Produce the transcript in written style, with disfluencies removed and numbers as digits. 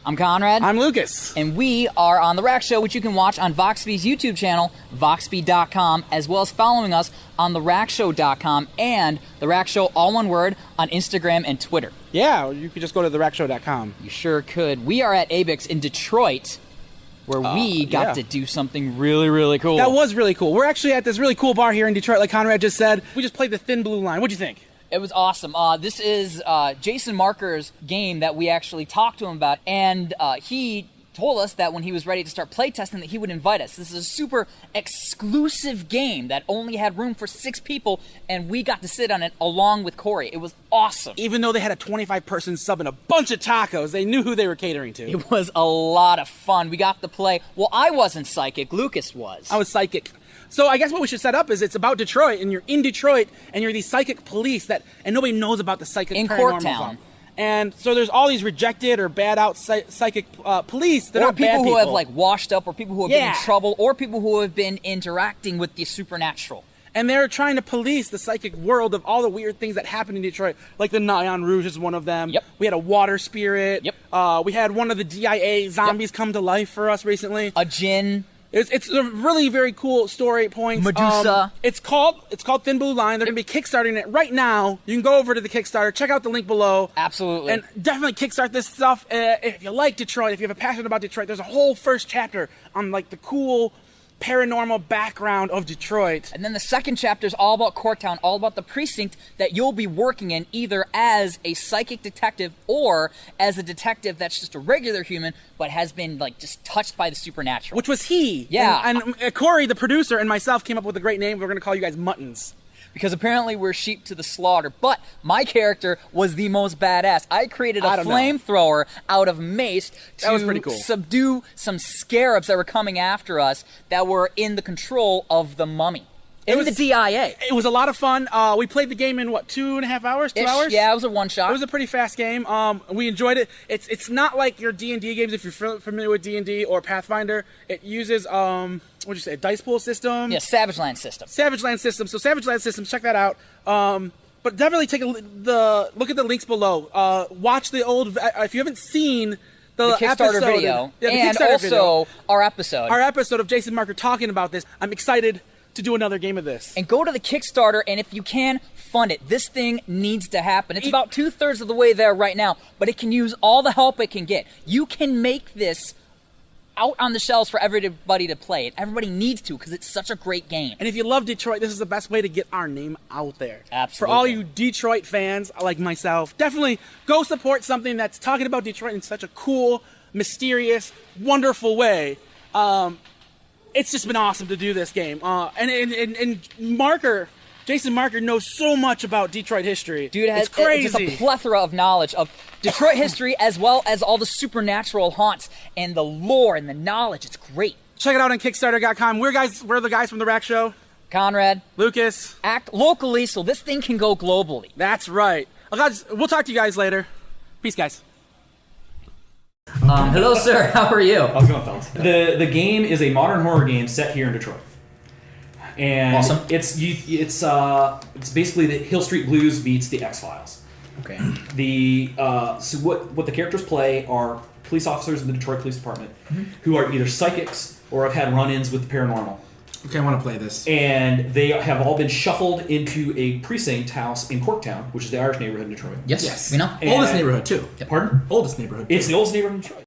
I'm Conrad. I'm Lucas. And we are on The Rack Show, which you can watch on VoxVii's YouTube channel, VoxVii.com, as well as following us on TheRackShow.com and The Rack Show, all one word, on Instagram and Twitter. Yeah, you could just go to TheRackShow.com. You sure could. We are at Abicks in Detroit, where we got to do something really, really cool. That was really cool. We're actually at this really cool bar here in Detroit, like Conrad just said. We just played the Thin Blue Line. What'd you think? It was awesome. This is Jason Marker's game that we actually talked to him about, and he told us that when he was ready to start playtesting that he would invite us. This is a super exclusive game that only had room for 6 people, and we got to sit on it along with Corey. It was awesome. Even though they had a 25-person sub and a bunch of tacos, they knew who they were catering to. It was a lot of fun. We got to play. Well, I wasn't psychic. Lucas was. I was psychic. So I guess what we should set up is it's about Detroit, and you're in Detroit, and you're these psychic police and nobody knows about the psychic in paranormal Corktown. zone. And so there's all these rejected or bad out psychic police. They're or not people bad who have like washed up, or people who have been in Yeah. trouble, or people who have been interacting with the supernatural. And they're trying to police the psychic world of all the weird things that happen in Detroit. Like the Nyan Rouge is one of them. Yep. We had a water spirit. Yep. We had one of the DIA zombies come to life for us recently. A djinn. It's a really very cool story point. Medusa. It's called Thin Blue Line. They're going to be kickstarting it right now. You can go over to the Kickstarter, check out the link below. Absolutely. And definitely kickstart this stuff. If you like Detroit, if you have a passion about Detroit, there's a whole first chapter on like the cool paranormal background of Detroit. And then the second chapter is all about Corktown, all about the precinct that you'll be working in, either as a psychic detective or as a detective that's just a regular human but has been like just touched by the supernatural. Which was he. Yeah. And Corey, the producer, and myself came up with a great name. We're going to call you guys Muttons. Because apparently we're sheep to the slaughter. But my character was the most badass. I created a flamethrower out of mace That was pretty to cool. subdue some scarabs that were coming after us that were in the control of the mummy. It was the DIA. It was a lot of fun. We played the game in, what, 2.5 hours? 2 hours? Yeah, it was a one-shot. It was a pretty fast game. We enjoyed it. It's not like your D&D games, if you're familiar with D&D or Pathfinder. It uses, what'd you say, a dice pool system? Yeah, Savage Land system. Savage Land system. So Savage Land systems, check that out. But definitely take look at the links below. Watch the old, if you haven't seen the Kickstarter video, and also our episode of Jason Marker talking about this. I'm excited to do another game of this. And go to the Kickstarter, and if you can, fund it. This thing needs to happen. It's about 2/3 of the way there right now, but it can use all the help it can get. You can make this out on the shelves for everybody to play. Everybody needs to, because it's such a great game. And if you love Detroit, this is the best way to get our name out there. Absolutely. For all you Detroit fans like myself, definitely go support something that's talking about Detroit in such a cool, mysterious, wonderful way. It's just been awesome to do this game. And Marker, Jason Marker knows so much about Detroit history. Dude, it's crazy. Just a plethora of knowledge of Detroit history, as well as all the supernatural haunts and the lore and the knowledge. It's great. Check it out on Kickstarter.com. We're the guys from The Rack Show. Conrad. Lucas. Act locally so this thing can go globally. That's right. We'll talk to you guys later. Peace, guys. Hello, sir. How are you? How's it going, fellas? The game is a modern horror game set here in Detroit, and Awesome. It's basically the Hill Street Blues meets the X-Files. Okay. So what the characters play are police officers in the Detroit Police Department who are either psychics or have had run-ins with the paranormal. Okay, I want to play this. And they have all been shuffled into a precinct house in Corktown, which is the Irish neighborhood in Detroit. Yes. We know. Oldest neighborhood, too. Pardon? Oldest neighborhood. It's the oldest neighborhood in Detroit.